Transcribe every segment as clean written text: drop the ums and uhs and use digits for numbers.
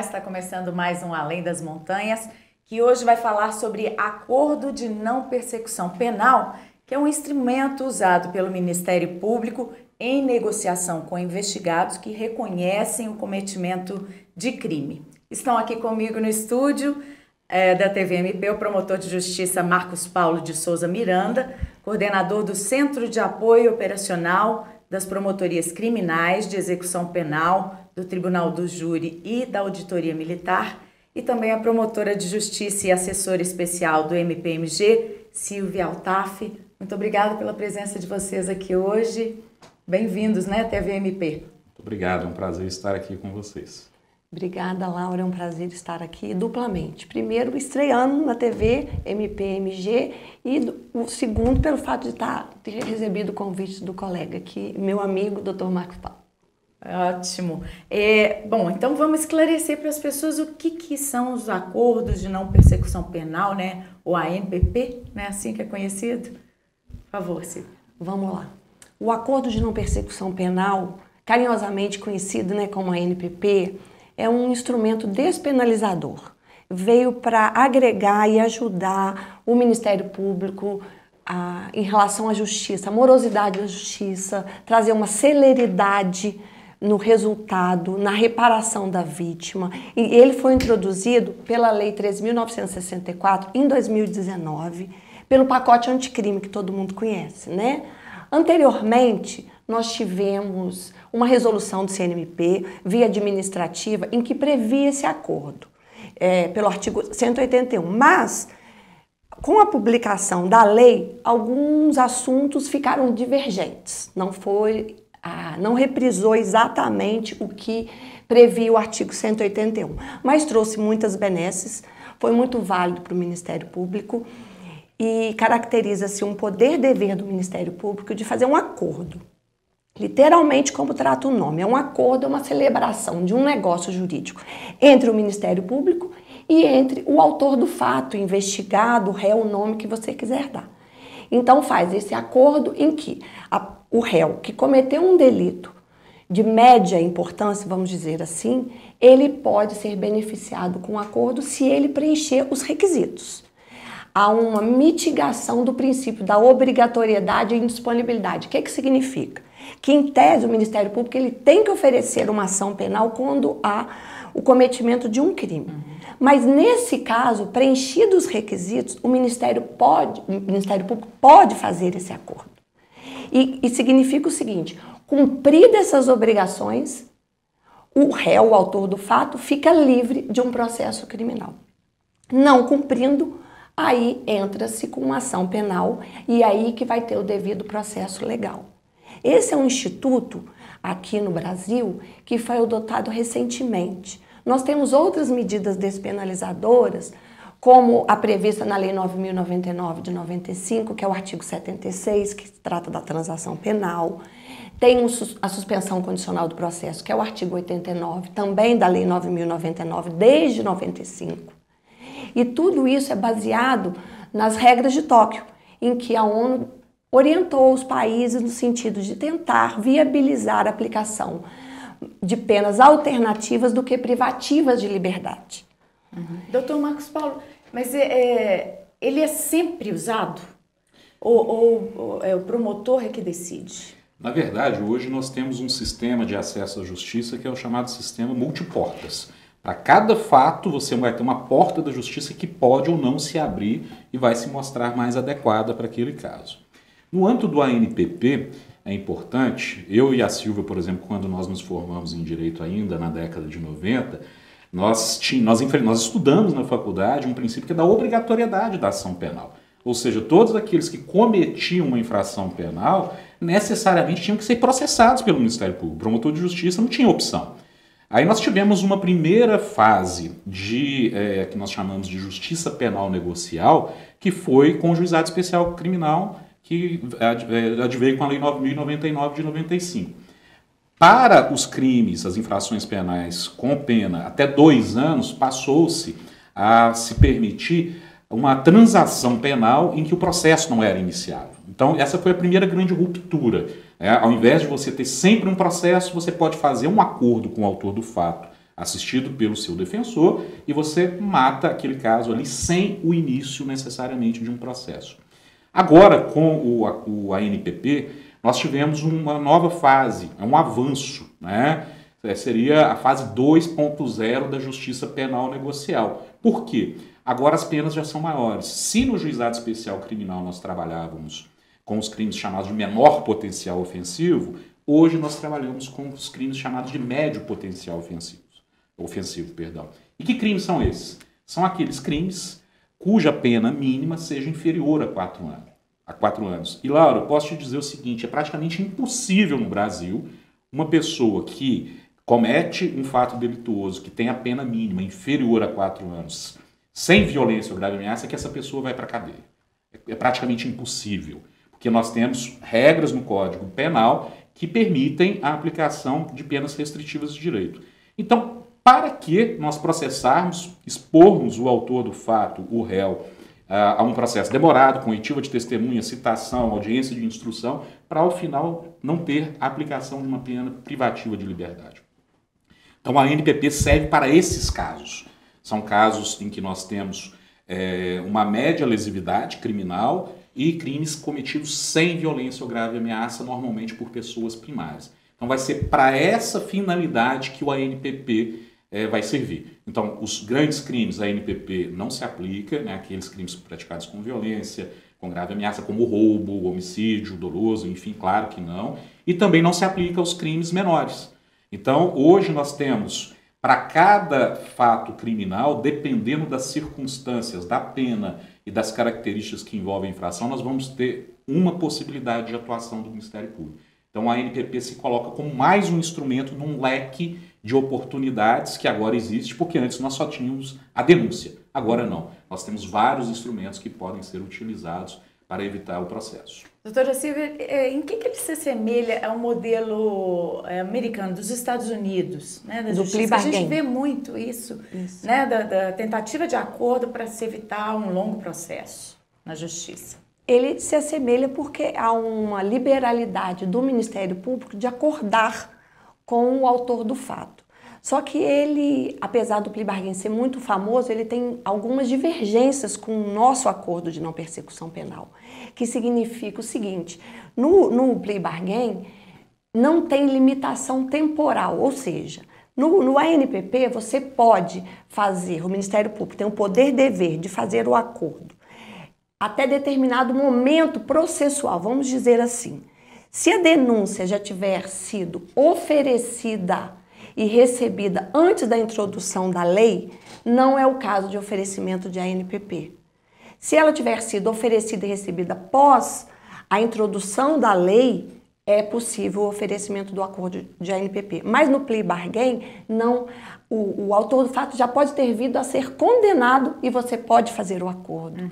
está começando mais um Além das Montanhas, que hoje vai falar sobre acordo de não persecução penal, que é um instrumento usado pelo Ministério Público em negociação com investigados que reconhecem o cometimento de crime. Estão aqui comigo no estúdio da TVMP o promotor de justiça Marcos Paulo de Souza Miranda, coordenador do Centro de Apoio Operacional das Promotorias Criminais de Execução Penal, do Tribunal do Júri e da Auditoria Militar, e também a promotora de justiça e assessora especial do MPMG, Silvia Altaf. Muito obrigada pela presença de vocês aqui hoje. Bem-vindos, né, TVMP? Muito obrigado, é um prazer estar aqui com vocês. Obrigada, Laura, é um prazer estar aqui duplamente. Primeiro, estreando na TV MPMG e o segundo, pelo fato de ter recebido o convite do colega aqui, meu amigo, Dr. Marcos Paulo. Ótimo. Bom, então vamos esclarecer para as pessoas o que são os acordos de não persecução penal, né? O ANPP, né? Assim que é conhecido. Por favor, Silvia. Vamos lá. O acordo de não persecução penal, carinhosamente conhecido, né, como ANPP, é um instrumento despenalizador. Veio para agregar e ajudar o Ministério Público em relação à justiça, a morosidade da justiça, trazer uma celeridade no resultado, na reparação da vítima. E ele foi introduzido pela Lei 13.964 em 2019, pelo pacote anticrime que todo mundo conhece, né? Anteriormente, nós tivemos uma resolução do CNMP, via administrativa, em que previa esse acordo, pelo artigo 181. Mas, com a publicação da lei, alguns assuntos ficaram divergentes. Não reprisou exatamente o que previa o artigo 181, mas trouxe muitas benesses, foi muito válido para o Ministério Público e caracteriza-se um poder-dever do Ministério Público de fazer um acordo. Literalmente, como trata o nome, é um acordo, é uma celebração de um negócio jurídico entre o Ministério Público e entre o autor do fato, investigado, o réu, o nome que você quiser dar. Então faz esse acordo em que o réu que cometeu um delito de média importância, vamos dizer assim, ele pode ser beneficiado com o acordo se ele preencher os requisitos. Há uma mitigação do princípio da obrigatoriedade e indisponibilidade. O que significa? Que, em tese, o Ministério Público ele tem que oferecer uma ação penal quando há o cometimento de um crime. Mas, nesse caso, preenchidos os requisitos, o Ministério Público pode fazer esse acordo. E significa o seguinte: cumpridas essas obrigações, o réu, o autor do fato, fica livre de um processo criminal. Não cumprindo, aí entra-se com uma ação penal e aí que vai ter o devido processo legal. Esse é um instituto aqui no Brasil que foi adotado recentemente. Nós temos outras medidas despenalizadoras, como a prevista na Lei 9.099 de 95, que é o artigo 76, que trata da transação penal. Tem a suspensão condicional do processo, que é o artigo 89, também da Lei 9.099, desde 95. E tudo isso é baseado nas regras de Tóquio, em que a ONU orientou os países no sentido de tentar viabilizar a aplicação de penas alternativas do que privativas de liberdade. Doutor Marcos Paulo, mas ele é sempre usado? Ou é o promotor que decide? Na verdade, hoje nós temos um sistema de acesso à justiça que é o chamado sistema multiportas. Para cada fato, você vai ter uma porta da justiça que pode ou não se abrir e vai se mostrar mais adequada para aquele caso. No âmbito do ANPP, é importante, eu e a Silvia, por exemplo, quando nós nos formamos em Direito ainda na década de 90, nós estudamos na faculdade um princípio que é da obrigatoriedade da ação penal. Ou seja, todos aqueles que cometiam uma infração penal necessariamente tinham que ser processados pelo Ministério Público. O promotor de justiça não tinha opção. Aí nós tivemos uma primeira fase que nós chamamos de justiça penal negocial, que foi com o Juizado Especial Criminal, que adveio com a Lei 9.099 de 95. Para os crimes, as infrações penais com pena até 2 anos, passou-se a se permitir uma transação penal em que o processo não era iniciado. Então, essa foi a primeira grande ruptura. Ao invés de você ter sempre um processo, você pode fazer um acordo com o autor do fato assistido pelo seu defensor, e você mata aquele caso ali sem o início necessariamente de um processo. Agora, com o ANPP, nós tivemos uma nova fase, um avanço, né? Seria a fase 2.0 da justiça penal negocial. Por quê? Agora as penas já são maiores. Se no juizado especial criminal nós trabalhávamos com os crimes chamados de menor potencial ofensivo, hoje nós trabalhamos com os crimes chamados de médio potencial ofensivo. E que crimes são esses? São aqueles crimes cuja pena mínima seja inferior a 4 anos. E, Laura, eu posso te dizer o seguinte, é praticamente impossível no Brasil uma pessoa que comete um fato delituoso que tem a pena mínima inferior a 4 anos, sem violência ou grave ameaça, que essa pessoa vai para a cadeia. É praticamente impossível, porque nós temos regras no Código Penal que permitem a aplicação de penas restritivas de direito. Então, para que nós processarmos, expormos o autor do fato, o réu, a um processo demorado, com oitiva de testemunha, citação, audiência de instrução, para ao final não ter a aplicação de uma pena privativa de liberdade. Então a ANPP serve para esses casos. São casos em que nós temos uma média lesividade criminal e crimes cometidos sem violência ou grave ameaça, normalmente por pessoas primárias. Então vai ser para essa finalidade que o ANPP vai servir. Então, os grandes crimes, a ANPP não se aplica, né, aqueles crimes praticados com violência, com grave ameaça, como roubo, homicídio doloso, enfim, claro que não. E também não se aplica aos crimes menores. Então, hoje nós temos, para cada fato criminal, dependendo das circunstâncias, da pena e das características que envolvem a infração, nós vamos ter uma possibilidade de atuação do Ministério Público. Então, a ANPP se coloca como mais um instrumento num leque de oportunidades que agora existe, porque antes nós só tínhamos a denúncia. Agora não. Nós temos vários instrumentos que podem ser utilizados para evitar o processo. Doutora Silvia, em que ele se assemelha ao modelo americano dos Estados Unidos, né, da justiça? A gente vê muito isso. Né, da tentativa de acordo para se evitar um longo processo na justiça. Ele se assemelha porque há uma liberalidade do Ministério Público de acordar com o autor do fato. Só que ele, apesar do plea bargain ser muito famoso, ele tem algumas divergências com o nosso acordo de não persecução penal, que significa o seguinte: no plea bargain não tem limitação temporal, ou seja, no ANPP você pode fazer, o Ministério Público tem o poder-dever de fazer o acordo até determinado momento processual, vamos dizer assim. Se a denúncia já tiver sido oferecida e recebida antes da introdução da lei, não é o caso de oferecimento de ANPP. Se ela tiver sido oferecida e recebida após a introdução da lei, é possível o oferecimento do acordo de ANPP. Mas no plea bargain, não, o autor do fato já pode ter vindo a ser condenado e você pode fazer o acordo.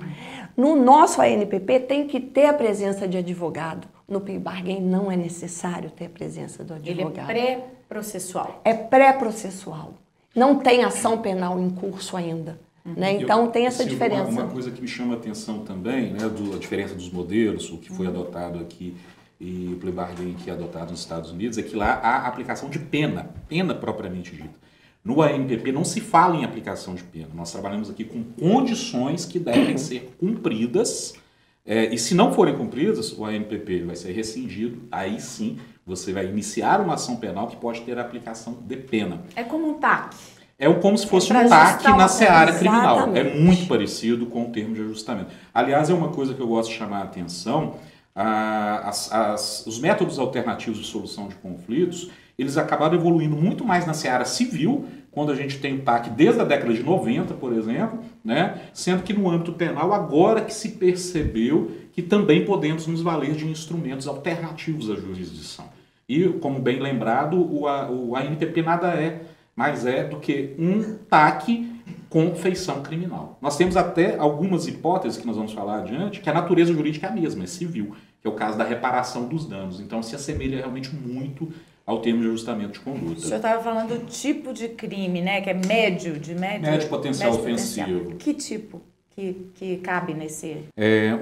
No nosso ANPP tem que ter a presença de advogado. No plea bargain não é necessário ter a presença do advogado. Ele é pré-processual. É pré-processual. Não tem ação penal em curso ainda. Né? Então tem essa diferença. Uma coisa que me chama a atenção também, né, a diferença dos modelos, o que foi adotado aqui e o plea bargain que é adotado nos Estados Unidos, é que lá há aplicação de pena propriamente dita. No ANPP não se fala em aplicação de pena. Nós trabalhamos aqui com condições que devem ser cumpridas, e se não forem cumpridas, o ANPP vai ser rescindido, aí sim você vai iniciar uma ação penal que pode ter a aplicação de pena. É como um TAC. É como se fosse um TAC na seara criminal. É muito parecido com o termo de ajustamento. Aliás, é uma coisa que eu gosto de chamar a atenção, os métodos alternativos de solução de conflitos, eles acabaram evoluindo muito mais na seara civil, quando a gente tem o TAC desde a década de 90, por exemplo, né? Sendo que no âmbito penal, agora que se percebeu que também podemos nos valer de instrumentos alternativos à jurisdição. E, como bem lembrado, o ANPP nada mais é do que um TAC com feição criminal. Nós temos até algumas hipóteses que nós vamos falar adiante, que a natureza jurídica é a mesma, é civil, que é o caso da reparação dos danos. Então se assemelha realmente muito ao termo de ajustamento de conduta. O senhor estava falando do tipo de crime, né? Que é médio potencial ofensivo. Que tipo que cabe nesse?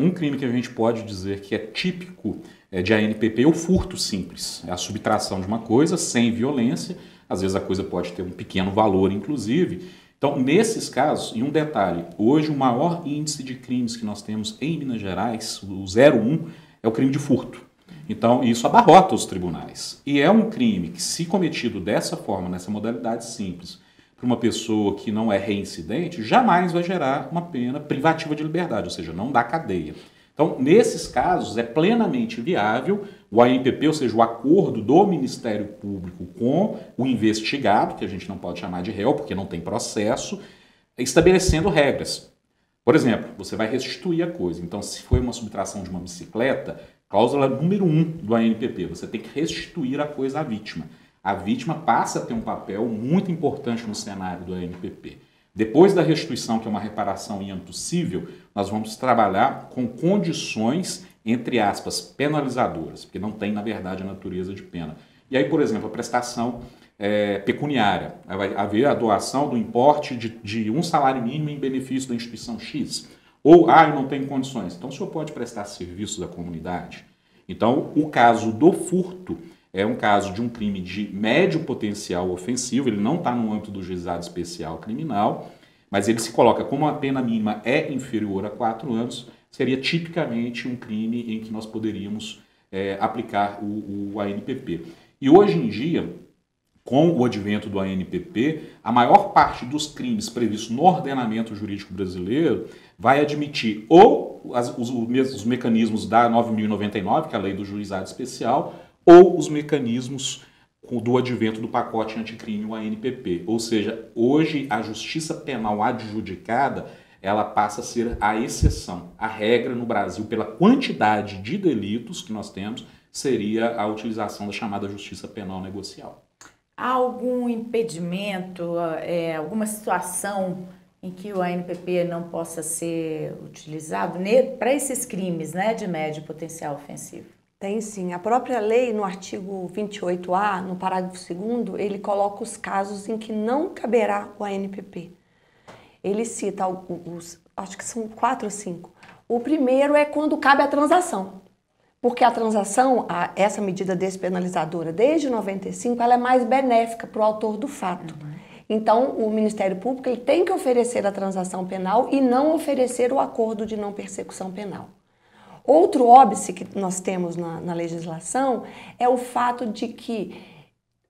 Um crime que a gente pode dizer que é típico de ANPP é o furto simples. É a subtração de uma coisa sem violência. às vezes a coisa pode ter um pequeno valor, inclusive. Então, nesses casos, e um detalhe, hoje o maior índice de crimes que nós temos em Minas Gerais, o 01, é o crime de furto. Então, isso abarrota os tribunais. E é um crime que, se cometido dessa forma, nessa modalidade simples, para uma pessoa que não é reincidente, jamais vai gerar uma pena privativa de liberdade, ou seja, não dá cadeia. Então, nesses casos, é plenamente viável o ANPP, ou seja, o acordo do Ministério Público com o investigado, que a gente não pode chamar de réu, porque não tem processo, estabelecendo regras. Por exemplo, você vai restituir a coisa. Então, se foi uma subtração de uma bicicleta, cláusula número 1 do ANPP, você tem que restituir a coisa à vítima. A vítima passa a ter um papel muito importante no cenário do ANPP. Depois da restituição, que é uma reparação em âmbito civil, nós vamos trabalhar com condições, entre aspas, penalizadoras, porque não tem, na verdade, a natureza de pena. E aí, por exemplo, a prestação pecuniária. Vai haver a doação do importe de um salário mínimo em benefício da instituição X. Ou, eu não tenho condições. Então, o senhor pode prestar serviços à comunidade? Então, o caso do furto é um caso de um crime de médio potencial ofensivo, ele não está no âmbito do juizado especial criminal, mas ele se coloca como a pena mínima é inferior a 4 anos, seria tipicamente um crime em que nós poderíamos aplicar o ANPP. E hoje em dia, com o advento do ANPP, a maior parte dos crimes previstos no ordenamento jurídico brasileiro vai admitir ou os mecanismos da 9.099, que é a lei do juizado especial, ou os mecanismos do advento do pacote anticrime, o ANPP. Ou seja, hoje a justiça penal adjudicada, ela passa a ser a exceção. A regra no Brasil, pela quantidade de delitos que nós temos, seria a utilização da chamada justiça penal negocial. Há algum impedimento, alguma situação em que o ANPP não possa ser utilizado para esses crimes, né, de médio potencial ofensivo? Tem sim. A própria lei, no artigo 28A, no parágrafo 2º, ele coloca os casos em que não caberá o ANPP. Ele cita acho que são 4 ou 5. O primeiro é quando cabe a transação. Porque a transação, essa medida despenalizadora, desde 95, ela é mais benéfica para o autor do fato. Então, o Ministério Público ele tem que oferecer a transação penal e não oferecer o acordo de não persecução penal. Outro óbice que nós temos na legislação é o fato de que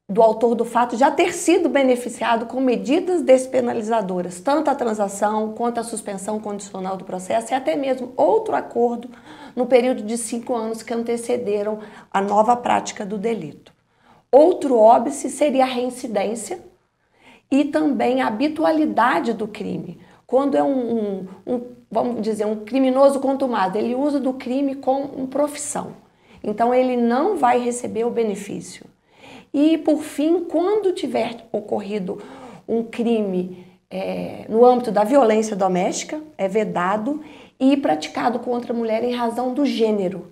do autor do fato já ter sido beneficiado com medidas despenalizadoras, tanto a transação quanto a suspensão condicional do processo e até mesmo outro acordo no período de 5 anos que antecederam a nova prática do delito. Outro óbice seria a reincidência e também a habitualidade do crime. Quando é vamos dizer, um criminoso contumaz, ele usa do crime com profissão. Então, ele não vai receber o benefício. E, por fim, quando tiver ocorrido um crime no âmbito da violência doméstica, é vedado, e praticado contra a mulher em razão do gênero.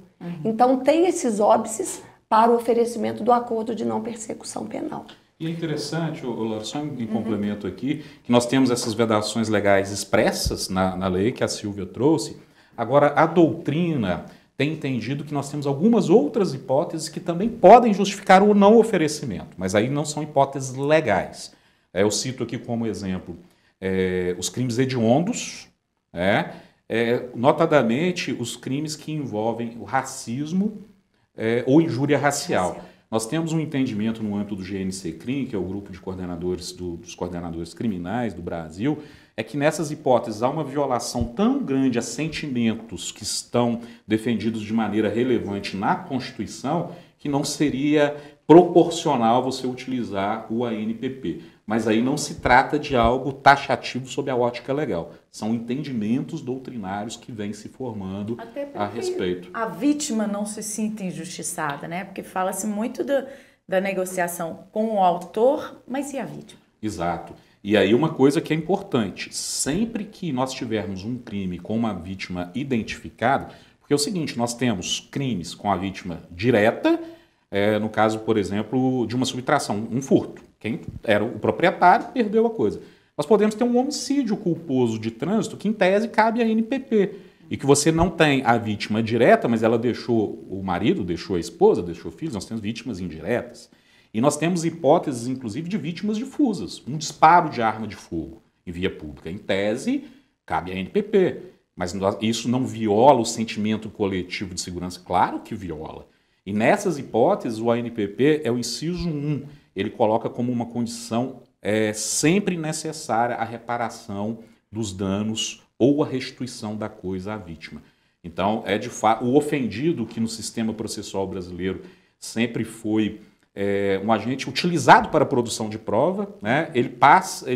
Então, tem esses óbices para o oferecimento do acordo de não persecução penal. E é interessante, só em complemento aqui, que nós temos essas vedações legais expressas na lei que a Silvia trouxe. Agora, a doutrina tem entendido que nós temos algumas outras hipóteses que também podem justificar o não oferecimento, mas aí não são hipóteses legais. Eu cito aqui como exemplo os crimes hediondos, notadamente os crimes que envolvem o racismo ou injúria racial. Nós temos um entendimento no âmbito do GNC-CRIM, que é o grupo de coordenadores dos coordenadores criminais do Brasil, é que nessas hipóteses há uma violação tão grande a sentimentos que estão defendidos de maneira relevante na Constituição que não seria proporcional você utilizar o ANPP. Mas aí não se trata de algo taxativo sob a ótica legal. São entendimentos doutrinários que vêm se formando a respeito. A vítima não se sinta injustiçada, né? Porque fala-se muito da negociação com o autor, mas e a vítima? Exato. E aí uma coisa que é importante, sempre que nós tivermos um crime com uma vítima identificada, porque é o seguinte, nós temos crimes com a vítima direta, no caso, por exemplo, de uma subtração, um furto. Quem era o proprietário perdeu a coisa. Nós podemos ter um homicídio culposo de trânsito que, em tese, cabe à ANPP. E que você não tem a vítima direta, mas ela deixou o marido, deixou a esposa, deixou filhos, nós temos vítimas indiretas. E nós temos hipóteses, inclusive, de vítimas difusas. Um disparo de arma de fogo em via pública. Em tese, cabe à ANPP. Mas isso não viola o sentimento coletivo de segurança? Claro que viola. E nessas hipóteses, o ANPP é o inciso 1. Ele coloca como uma condição sempre necessária a reparação dos danos ou a restituição da coisa à vítima. Então, de fato, o ofendido, que no sistema processual brasileiro sempre foi um agente utilizado para a produção de prova, né? Ele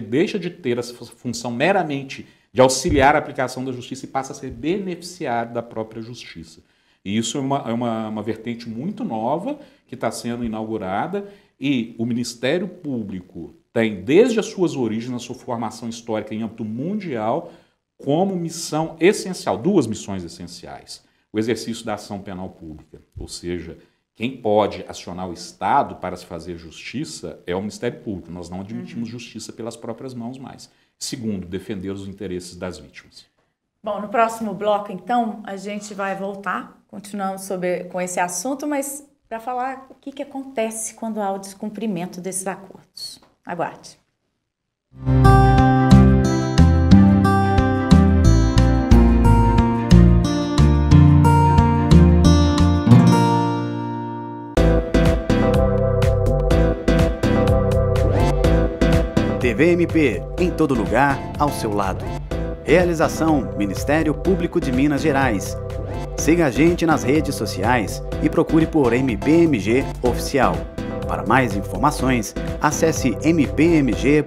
deixa de ter essa função meramente de auxiliar a aplicação da justiça e passa a ser beneficiário da própria justiça. E isso é uma vertente muito nova que está sendo inaugurada e o Ministério Público tem, desde as suas origens, a sua formação histórica em âmbito mundial, como missão essencial, 2 missões essenciais. O exercício da ação penal pública, ou seja, quem pode acionar o Estado para se fazer justiça é o Ministério Público. Nós não admitimos justiça pelas próprias mãos mais. Segundo, defender os interesses das vítimas. Bom, no próximo bloco, então, a gente vai voltar, continuando com esse assunto, mas para falar o que acontece quando há o descumprimento desses acordos. Aguarde. TV MP, em todo lugar, ao seu lado. Realização Ministério Público de Minas Gerais. Siga a gente nas redes sociais e procure por MPMG Oficial. Para mais informações, acesse mpmg.mp.br.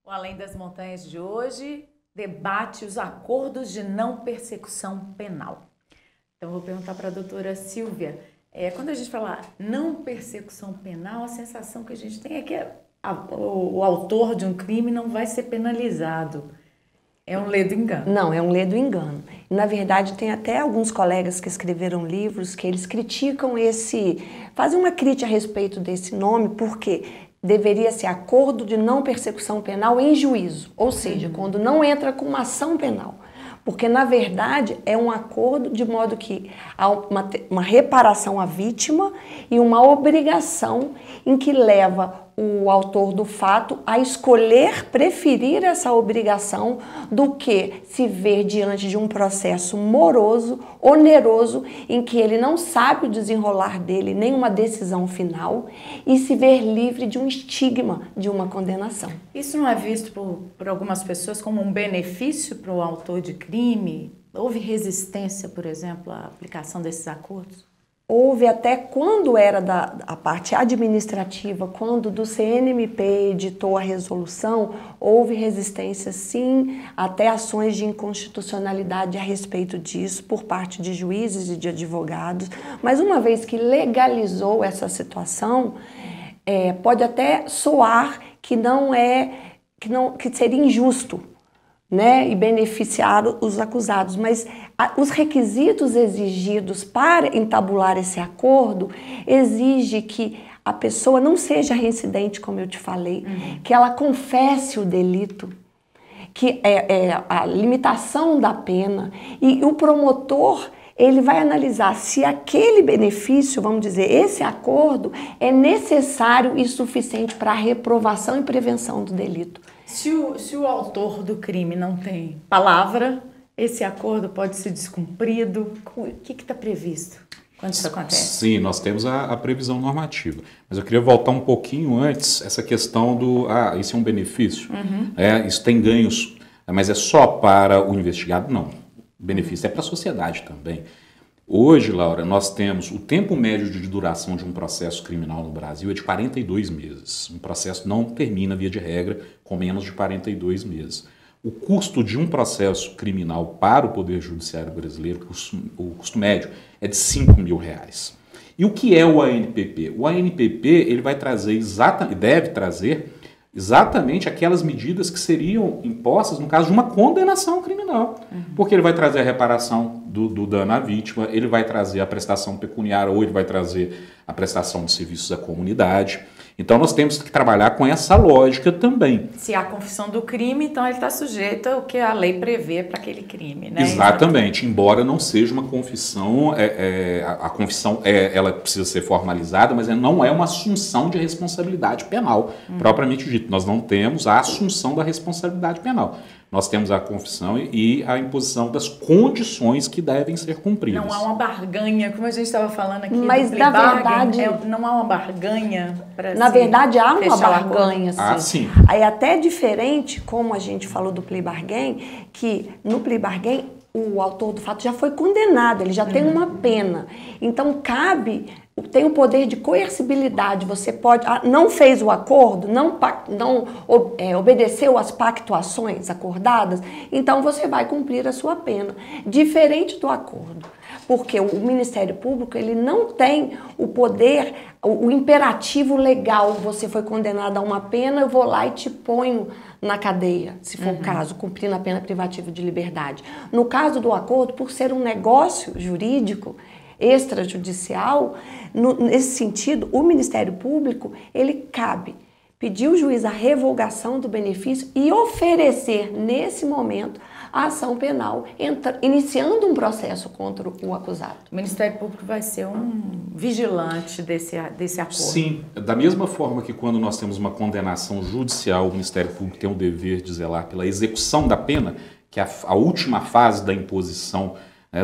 Além das Montanhas de hoje, debate os acordos de não persecução penal. Então, vou perguntar para a doutora Silvia, quando a gente fala não persecução penal, a sensação que a gente tem é que o autor de um crime não vai ser penalizado. É um ledo engano. Não, é um ledo engano. Na verdade, tem até alguns colegas que escreveram livros que eles criticam fazem uma crítica a respeito desse nome, porque deveria ser acordo de não persecução penal em juízo, ou seja, quando não entra com uma ação penal. Porque, na verdade, é um acordo de modo que há uma reparação à vítima e uma obrigação em que leva o autor do fato a preferir essa obrigação do que se ver diante de um processo moroso, oneroso, em que ele não sabe o desenrolar dele, nem uma decisão final, e se ver livre de um estigma de uma condenação. Isso não é visto por algumas pessoas como um benefício para o autor de crime? Houve resistência, por exemplo, à aplicação desses acordos? Houve até quando era a parte administrativa, quando do CNMP editou a resolução, houve resistência sim, até ações de inconstitucionalidade a respeito disso por parte de juízes e de advogados. Mas uma vez que legalizou essa situação, pode até soar que que seria injusto, né, e beneficiar os acusados, mas os requisitos exigidos para entabular esse acordo exige que a pessoa não seja reincidente, como eu te falei, que ela confesse o delito, que é a limitação da pena, e o promotor ele vai analisar se aquele benefício, vamos dizer, esse acordo é necessário e suficiente para a reprovação e prevenção do delito. Se o autor do crime não tem palavra, esse acordo pode ser descumprido? O que está previsto quando isso acontece? Sim, nós temos a previsão normativa. Mas eu queria voltar um pouquinho antes, essa questão isso é um benefício? Isso tem ganhos, mas é só para o investigado? Não. O benefício é para a sociedade também. Hoje, Laura, nós temos o tempo médio de duração de um processo criminal no Brasil é de 42 meses. Um processo não termina, via de regra, com menos de 42 meses. O custo de um processo criminal para o Poder Judiciário brasileiro, o custo médio, é de R$5 mil. E o que é o ANPP? O ANPP ele vai trazer deve trazer exatamente aquelas medidas que seriam impostas no caso de uma condenação criminal. Porque ele vai trazer a reparação do dano à vítima, ele vai trazer a prestação pecuniária ou ele vai trazer a prestação de serviços à comunidade. Então nós temos que trabalhar com essa lógica também. Se há confissão do crime, então ele está sujeito ao que a lei prevê para aquele crime, né? Exatamente, embora não seja uma confissão, a confissão ela precisa ser formalizada, mas não é uma assunção de responsabilidade penal, propriamente dito. Nós não temos a assunção da responsabilidade penal. Nós temos a confissão e a imposição das condições que devem ser cumpridas. Não há uma barganha, como a gente estava falando aqui. Mas na verdade não há uma barganha para na verdade há uma barganha, sim. Aí até diferente, como a gente falou do plea bargain, que no plea bargain o autor do fato já foi condenado, ele já tem uma pena. Então tem o poder de coercibilidade, você pode, não fez o acordo, não obedeceu às pactuações acordadas, então você vai cumprir a sua pena, diferente do acordo. Porque o Ministério Público ele não tem o poder, o imperativo legal, você foi condenado a uma pena, eu vou lá e te ponho na cadeia, se for o caso, cumprindo a pena privativa de liberdade. No caso do acordo, por ser um negócio jurídico, extrajudicial, nesse sentido, o Ministério Público, ele cabe pedir ao juiz a revogação do benefício e oferecer, nesse momento, a ação penal, iniciando um processo contra o acusado. O Ministério Público vai ser um vigilante desse acordo. Sim, da mesma forma que quando nós temos uma condenação judicial, o Ministério Público tem o dever de zelar pela execução da pena, que é a última fase da imposição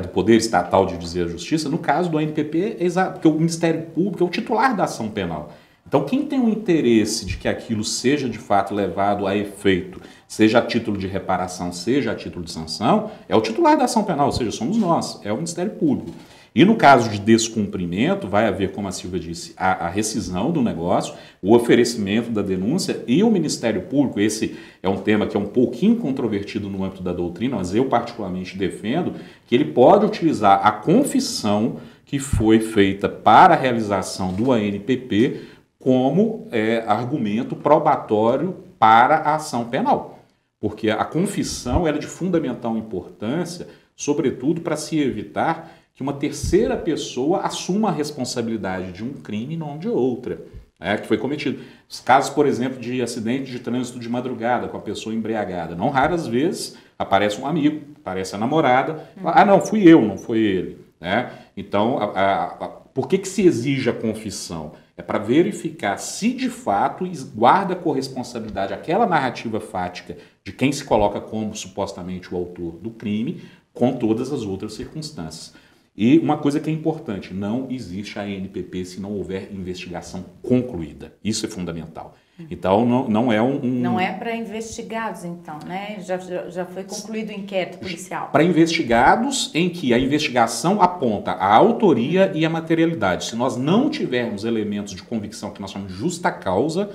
do poder estatal de dizer a justiça. No caso do ANPP, porque o Ministério Público é o titular da ação penal. Então, quem tem o interesse de que aquilo seja de fato levado a efeito, seja a título de reparação, seja a título de sanção, é o titular da ação penal, ou seja, somos nós, é o Ministério Público. E no caso de descumprimento, vai haver, como a Silvia disse, a rescisão do negócio, o oferecimento da denúncia e o Ministério Público. Esse é um tema que é um pouquinho controvertido no âmbito da doutrina, mas eu particularmente defendo que ele pode utilizar a confissão que foi feita para a realização do ANPP como argumento probatório para a ação penal. Porque a confissão ela é de fundamental importância, sobretudo para se evitar que uma terceira pessoa assuma a responsabilidade de um crime e não de outra, que foi cometido. Os casos, por exemplo, de acidente de trânsito de madrugada com a pessoa embriagada. Não raras vezes aparece um amigo, aparece a namorada, não, fui eu, não foi ele. Então, por que se exige a confissão? É para verificar se de fato guarda corresponsabilidade aquela narrativa fática de quem se coloca como supostamente o autor do crime com todas as outras circunstâncias. E uma coisa que é importante, não existe a ANPP se não houver investigação concluída. Isso é fundamental. Então, não é Não é para investigados, então, né? Já foi concluído o inquérito policial. Para investigados em que a investigação aponta a autoria e a materialidade. Se nós não tivermos elementos de convicção que nós chamamos de justa causa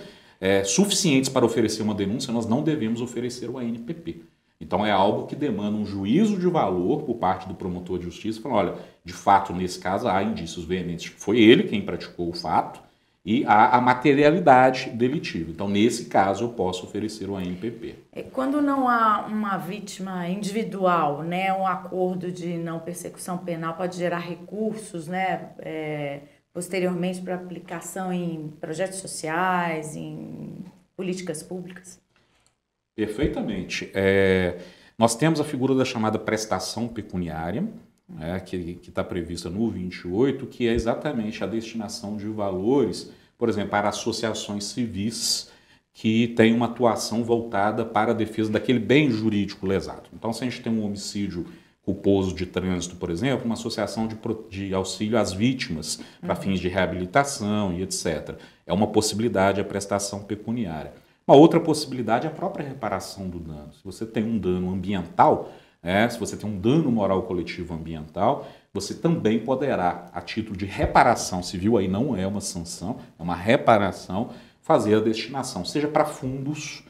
suficientes para oferecer uma denúncia, nós não devemos oferecer o ANPP. Então é algo que demanda um juízo de valor por parte do promotor de justiça, falando, olha, de fato, nesse caso, há indícios veementes que foi ele quem praticou o fato e há a materialidade delitiva. Então, nesse caso, eu posso oferecer o ANPP. Quando não há uma vítima individual, né, um acordo de não persecução penal pode gerar recursos, né, posteriormente para aplicação em projetos sociais, em políticas públicas? Perfeitamente. Nós temos a figura da chamada prestação pecuniária, que está prevista no 28, que é exatamente a destinação de valores, por exemplo, para associações civis que têm uma atuação voltada para a defesa daquele bem jurídico lesado. Então, se a gente tem um homicídio culposo de trânsito, por exemplo, uma associação de auxílio às vítimas para fins de reabilitação e etc. É uma possibilidade a prestação pecuniária. Uma outra possibilidade é a própria reparação do dano. Se você tem um dano ambiental, se você tem um dano moral coletivo ambiental, você também poderá, a título de reparação civil, aí não é uma sanção, é uma reparação, fazer a destinação, seja para fundos,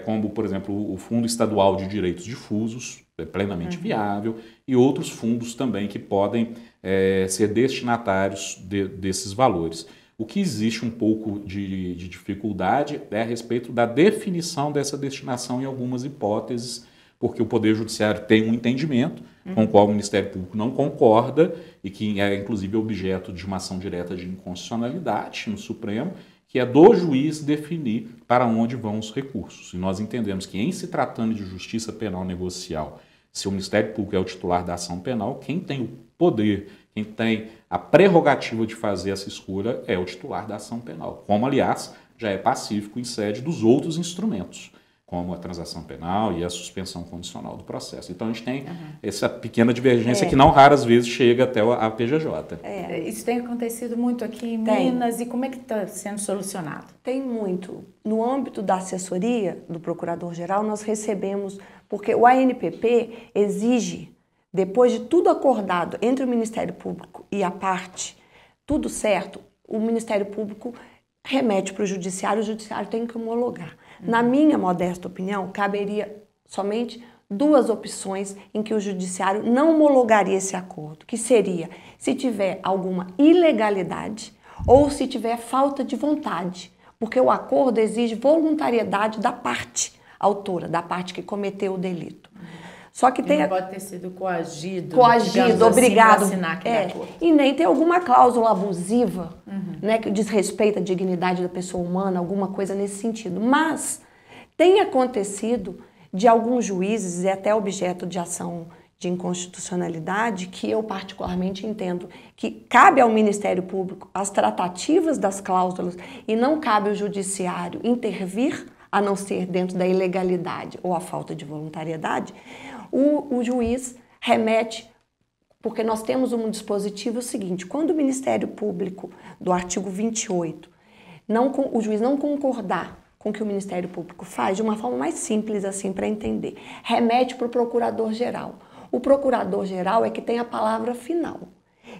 como, por exemplo, o Fundo Estadual de Direitos Difusos, é plenamente viável, e outros fundos também que podem ser destinatários desses valores. O que existe um pouco de dificuldade é a respeito da definição dessa destinação em algumas hipóteses, porque o Poder Judiciário tem um entendimento com o qual o Ministério Público não concorda e que é, inclusive, objeto de uma ação direta de inconstitucionalidade no Supremo, que é do juiz definir para onde vão os recursos. E nós entendemos que, em se tratando de justiça penal negocial, se o Ministério Público é o titular da ação penal, quem tem o poder, quem tem a prerrogativa de fazer essa escolha é o titular da ação penal, como, aliás, já é pacífico em sede dos outros instrumentos, como a transação penal e a suspensão condicional do processo. Então, a gente tem essa pequena divergência que não raras vezes chega até a PGJ. Isso tem acontecido muito aqui em Minas, e como é que está sendo solucionado? Tem muito. No âmbito da assessoria do Procurador-Geral, nós recebemos, porque o ANPP exige, depois de tudo acordado entre o Ministério Público e a parte, tudo certo, o Ministério Público remete para o Judiciário tem que homologar. Na minha modesta opinião, caberia somente duas opções em que o Judiciário não homologaria esse acordo, que seria se tiver alguma ilegalidade ou se tiver falta de vontade, porque o acordo exige voluntariedade da parte autora, da parte que cometeu o delito. Só que tem... Não pode ter sido coagido, obrigado. Assim, assinar aquele acordo. E nem tem alguma cláusula abusiva, né, que desrespeita a dignidade da pessoa humana, alguma coisa nesse sentido. Mas tem acontecido de alguns juízes, e até objeto de ação de inconstitucionalidade, que eu particularmente entendo que cabe ao Ministério Público as tratativas das cláusulas e não cabe ao Judiciário intervir, a não ser dentro da ilegalidade ou a falta de voluntariedade. O juiz remete, porque nós temos um dispositivo seguinte: quando o Ministério Público, do artigo 28, o juiz não concordar com o que o Ministério Público faz, de uma forma mais simples assim para entender, remete para o Procurador-Geral. O Procurador-Geral é que tem a palavra final.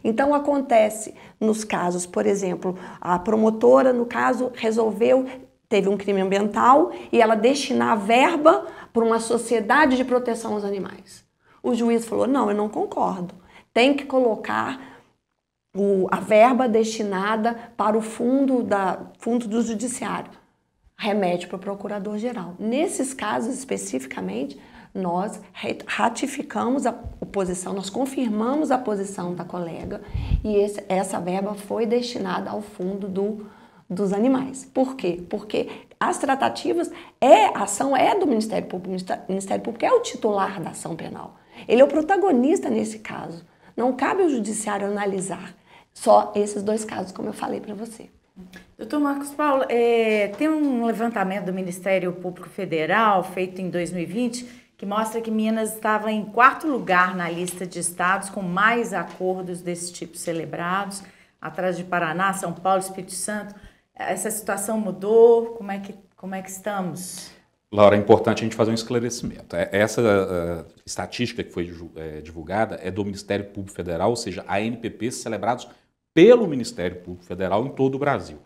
Então acontece nos casos, por exemplo, a promotora, no caso, teve um crime ambiental e ela destinar a verba para uma sociedade de proteção aos animais. O juiz falou: não, eu não concordo. Tem que colocar a verba destinada para o fundo do judiciário. Remete para o Procurador-Geral. Nesses casos especificamente, nós ratificamos a posição, nós confirmamos a posição da colega e essa verba foi destinada ao fundo dos animais. Por quê? Porque as tratativas, a ação é do Ministério Público. O Ministério Público é o titular da ação penal. Ele é o protagonista nesse caso. Não cabe ao Judiciário analisar só esses dois casos, como eu falei para você. Doutor Marcos Paulo, tem um levantamento do Ministério Público Federal feito em 2020 que mostra que Minas estava em 4º lugar na lista de estados com mais acordos desse tipo celebrados, atrás de Paraná, São Paulo, Espírito Santo. Essa situação mudou? Como é que estamos? Laura, é importante a gente fazer um esclarecimento. Essa estatística que foi divulgada é do Ministério Público Federal, ou seja, ANPPs celebrados pelo Ministério Público Federal em todo o Brasil.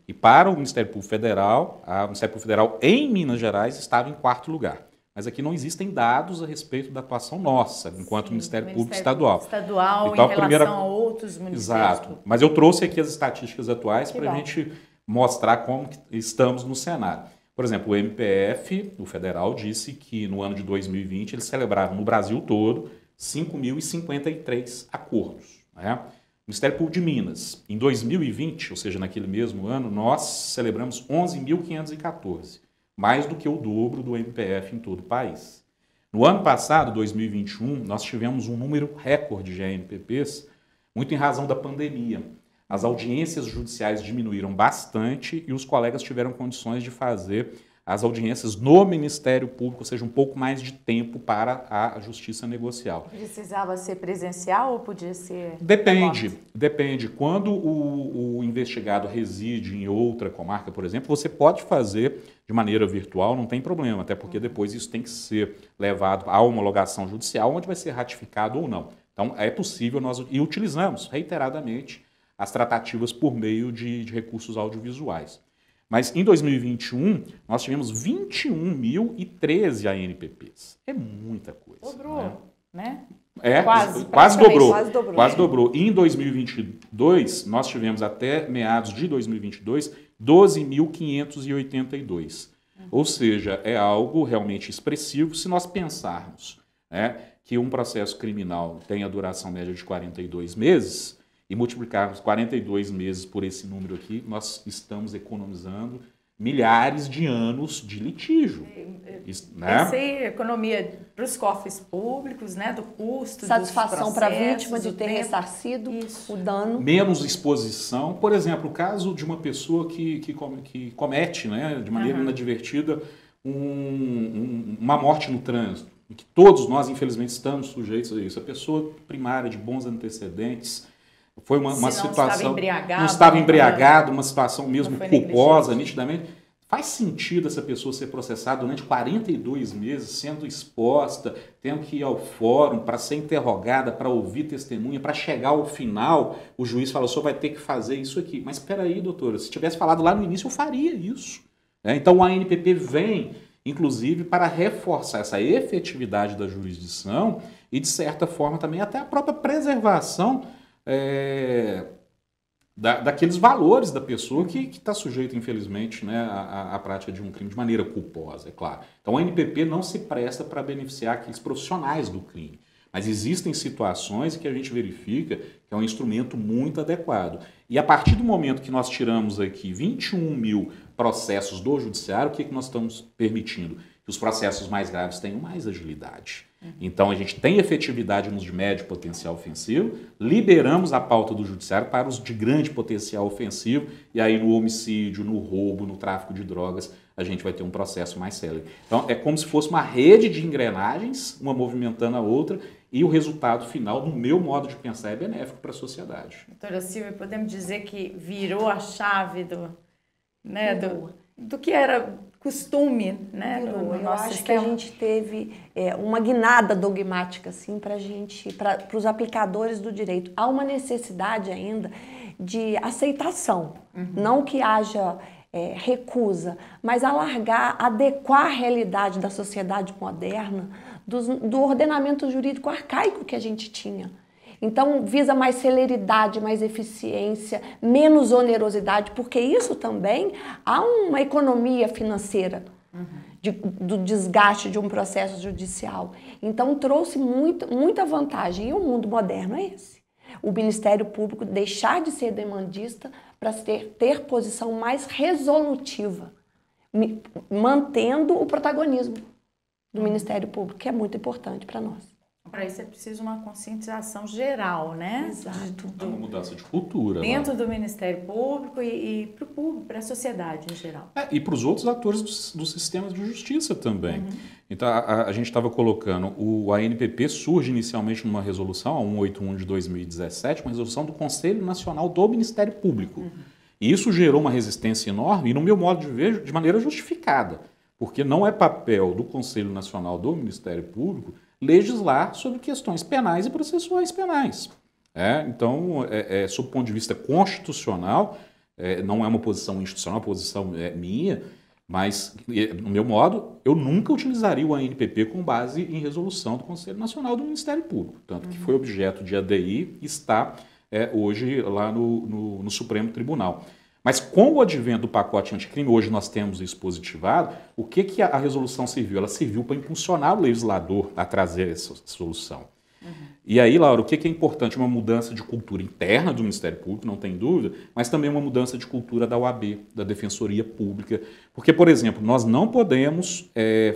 E para o Ministério Público Federal, o Ministério Público Federal em Minas Gerais estava em 4º lugar. Mas aqui não existem dados a respeito da atuação nossa, enquanto Ministério Público Estadual. Então, em relação a outros ministérios. Exato. Mas eu trouxe aqui as estatísticas atuais para a gente mostrar como estamos no cenário. Por exemplo, o MPF, o federal, disse que no ano de 2020 eles celebraram no Brasil todo 5.053 acordos. Né? Ministério Público de Minas, em 2020, ou seja, naquele mesmo ano, nós celebramos 11.514, mais do que o dobro do MPF em todo o país. No ano passado, 2021, nós tivemos um número recorde de ANPPs, muito em razão da pandemia. As audiências judiciais diminuíram bastante e os colegas tiveram condições de fazer as audiências no Ministério Público, ou seja, um pouco mais de tempo para a justiça negocial. Precisava ser presencial ou podia ser... Depende. Quando o investigado reside em outra comarca, por exemplo, você pode fazer de maneira virtual, não tem problema, até porque depois isso tem que ser levado à homologação judicial, onde vai ser ratificado ou não. Então, é possível, e utilizamos reiteradamente as tratativas por meio de recursos audiovisuais. Mas em 2021, nós tivemos 21.013 ANPPs. É muita coisa. Dobrou, né? Quase dobrou. E em 2022, nós tivemos até meados de 2022, 12.582. Ou seja, é algo realmente expressivo se nós pensarmos, né, que um processo criminal tem a duração média de 42 meses, e multiplicarmos 42 meses por esse número aqui, nós estamos economizando milhares de anos de litígio. Né? Essa é economia para os cofres públicos, né? Do custo, satisfação para a vítima de ter ressarcido o dano. Menos exposição. Por exemplo, o caso de uma pessoa que comete, né, de maneira inadvertida uma morte no trânsito, e que todos nós, infelizmente, estamos sujeitos a isso. A pessoa primária de bons antecedentes, foi uma situação... Não estava embriagado, uma situação mesmo culposa, nitidamente. Faz sentido essa pessoa ser processada durante 42 meses, sendo exposta, tendo que ir ao fórum para ser interrogada, para ouvir testemunha, para chegar ao final, o juiz fala, o senhor vai ter que fazer isso aqui. Mas espera aí, doutora, se tivesse falado lá no início, eu faria isso. Então o ANPP vem, inclusive, para reforçar essa efetividade da jurisdição e, de certa forma, também até a própria preservação daqueles valores da pessoa que está sujeita, infelizmente, né, à prática de um crime de maneira culposa, é claro. Então, o ANPP não se presta para beneficiar aqueles profissionais do crime. Mas existem situações que a gente verifica que é um instrumento muito adequado. E a partir do momento que nós tiramos aqui 21 mil processos do judiciário, o que nós estamos permitindo? Que os processos mais graves tenham mais agilidade. Então, a gente tem efetividade nos de médio potencial ofensivo, liberamos a pauta do judiciário para os de grande potencial ofensivo, e aí no homicídio, no roubo, no tráfico de drogas, a gente vai ter um processo mais célere. Então, é como se fosse uma rede de engrenagens, uma movimentando a outra, e o resultado final, no meu modo de pensar, é benéfico para a sociedade. Doutora Silvia, podemos dizer que virou a chave do que era costume, né? Eu acho que a gente teve uma guinada dogmática assim, para os aplicadores do direito. Há uma necessidade ainda de aceitação, não que haja recusa, mas adequar a realidade da sociedade moderna do ordenamento jurídico arcaico que a gente tinha. Então, visa mais celeridade, mais eficiência, menos onerosidade, porque isso também há uma economia financeira do desgaste de um processo judicial. Então, trouxe muita vantagem. E o mundo moderno é esse. O Ministério Público deixar de ser demandista para ter posição mais resolutiva, mantendo o protagonismo do Ministério Público, que é muito importante para nós. Para isso é preciso uma conscientização geral, né? Exato. Uma mudança de cultura. Dentro do Ministério Público e para o público, para a sociedade em geral. E para os outros atores dos sistemas de justiça também. Então, a gente estava colocando, o ANPP surge inicialmente numa resolução, a 181 de 2017, uma resolução do Conselho Nacional do Ministério Público. E isso gerou uma resistência enorme, e no meu modo de ver, de maneira justificada, porque não é papel do Conselho Nacional do Ministério Público legislar sobre questões penais e processuais penais. Então, sob o ponto de vista constitucional, não é uma posição institucional, é uma posição minha, mas, no meu modo, eu nunca utilizaria o ANPP com base em resolução do Conselho Nacional do Ministério Público, tanto que foi objeto de ADI e está hoje lá no Supremo Tribunal. Mas com o advento do pacote anticrime, hoje nós temos isso positivado, o que a resolução serviu? Ela serviu para impulsionar o legislador a trazer essa solução. E aí, Laura, o que é importante? Uma mudança de cultura interna do Ministério Público, não tem dúvida, mas também uma mudança de cultura da OAB, da Defensoria Pública. Porque, por exemplo, nós não podemos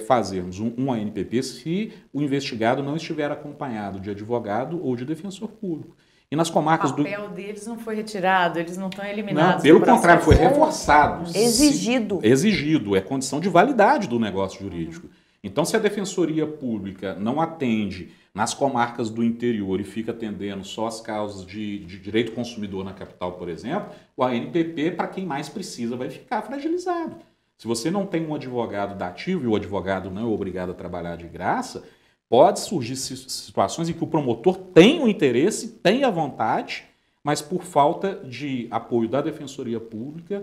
fazermos um ANPP se o investigado não estiver acompanhado de advogado ou de defensor público. E nas comarcas o papel deles não foi retirado, eles não estão eliminados. Não, pelo contrário, foi reforçado. Exigido. É condição de validade do negócio jurídico. Então, se a Defensoria Pública não atende nas comarcas do interior e fica atendendo só as causas de direito consumidor na capital, por exemplo, o ANPP, para quem mais precisa, vai ficar fragilizado. Se você não tem um advogado dativo e o advogado não é obrigado a trabalhar de graça, pode surgir situações em que o promotor tem o interesse, tem a vontade, mas por falta de apoio da Defensoria Pública,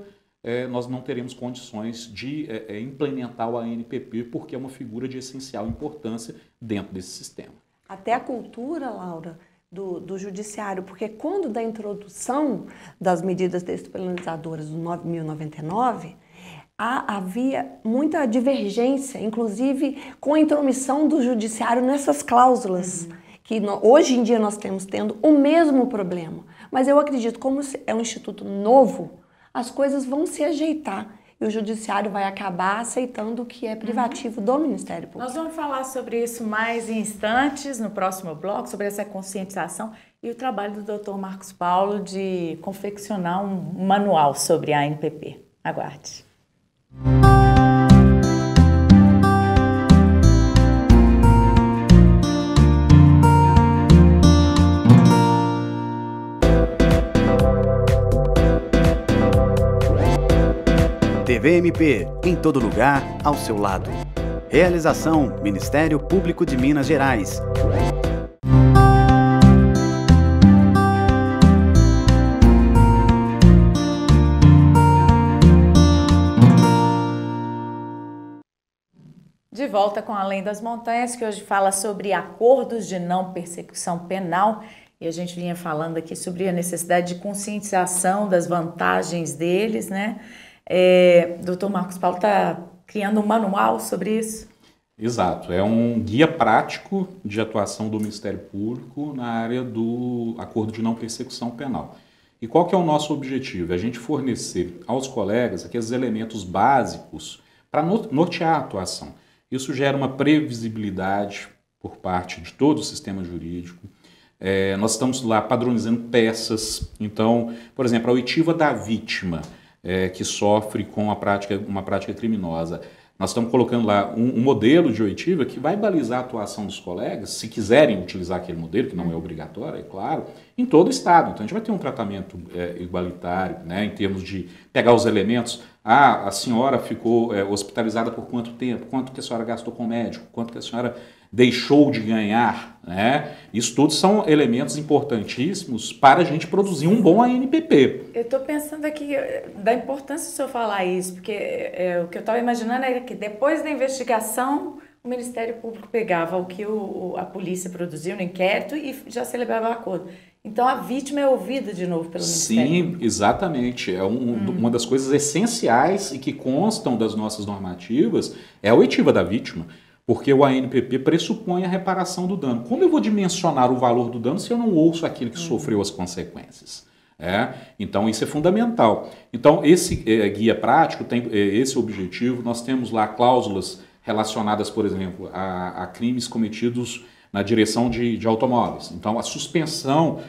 nós não teremos condições de implementar o ANPP, porque é uma figura de essencial importância dentro desse sistema. Até a cultura, Laura, do judiciário, porque quando da introdução das medidas despenalizadoras do 9.099, havia muita divergência, inclusive com a intromissão do judiciário nessas cláusulas, que hoje em dia nós temos tendo o mesmo problema. Mas eu acredito, como é um instituto novo, as coisas vão se ajeitar e o judiciário vai acabar aceitando o que é privativo do Ministério Público. Nós vamos falar sobre isso mais em instantes, no próximo bloco, sobre essa conscientização e o trabalho do Dr. Marcos Paulo de confeccionar um manual sobre a ANPP. Aguarde. TVMP, em todo lugar, ao seu lado. Realização: Ministério Público de Minas Gerais. De volta com Além das Montanhas, que hoje fala sobre acordos de não persecução penal. E a gente vinha falando aqui sobre a necessidade de conscientização das vantagens deles, né? Dr. Marcos Paulo está criando um manual sobre isso? Exato, é um guia prático de atuação do Ministério Público na área do acordo de não persecução penal. E qual que é o nosso objetivo? É a gente fornecer aos colegas aqueles elementos básicos para nortear a atuação. Isso gera uma previsibilidade por parte de todo o sistema jurídico. Nós estamos lá padronizando peças. Então, por exemplo, a oitiva da vítima que sofre com uma prática criminosa. Nós estamos colocando lá um modelo de oitiva que vai balizar a atuação dos colegas, se quiserem utilizar aquele modelo, que não é obrigatório, é claro, em todo o Estado. Então a gente vai ter um tratamento igualitário, né, em termos de pegar os elementos. A senhora ficou hospitalizada por quanto tempo? Quanto que a senhora gastou com o médico? Quanto que a senhora deixou de ganhar? Né? Isso tudo são elementos importantíssimos para a gente produzir um bom ANPP. Eu estou pensando aqui da importância do senhor falar isso, porque o que eu estava imaginando era que depois da investigação o Ministério Público pegava o que a polícia produziu no inquérito e já celebrava o acordo. Então a vítima é ouvida de novo pelo Ministério Público. Sim, exatamente. Uma das coisas essenciais e que constam das nossas normativas é a oitiva da vítima. Porque o ANPP pressupõe a reparação do dano. Como eu vou dimensionar o valor do dano se eu não ouço aquele que sofreu as consequências? Então isso é fundamental. Então esse guia prático tem esse objetivo. Nós temos lá cláusulas relacionadas, por exemplo, a crimes cometidos na direção de automóveis. Então a suspensão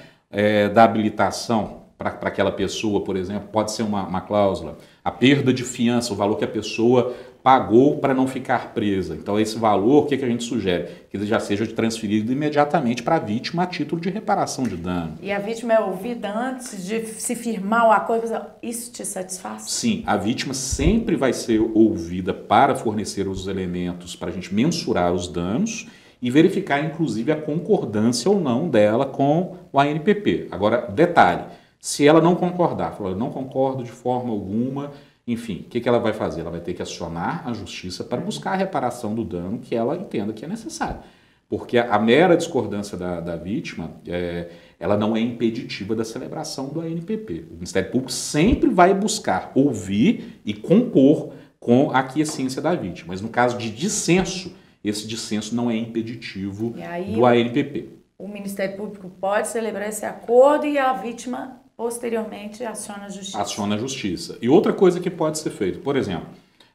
da habilitação para aquela pessoa, por exemplo, pode ser uma cláusula. A perda de fiança, o valor que a pessoa pagou para não ficar presa. Então esse valor, o que a gente sugere? Que ele já seja transferido imediatamente para a vítima a título de reparação de dano. E a vítima é ouvida antes de se firmar o acordo? Isso te satisfaz? Sim, a vítima sempre vai ser ouvida para fornecer os elementos para a gente mensurar os danos e verificar, inclusive, a concordância ou não dela com o ANPP. Agora, detalhe, se ela não concordar, falar, eu não concordo de forma alguma, enfim, o que ela vai fazer? Ela vai ter que acionar a justiça para buscar a reparação do dano que ela entenda que é necessário. Porque a mera discordância da vítima, ela não é impeditiva da celebração do ANPP. O Ministério Público sempre vai buscar ouvir e compor com a aquiescência da vítima. Mas no caso de dissenso, esse dissenso não é impeditivo do ANPP. O Ministério Público pode celebrar esse acordo e a vítima posteriormente aciona a justiça. Aciona a justiça. E outra coisa que pode ser feita, por exemplo,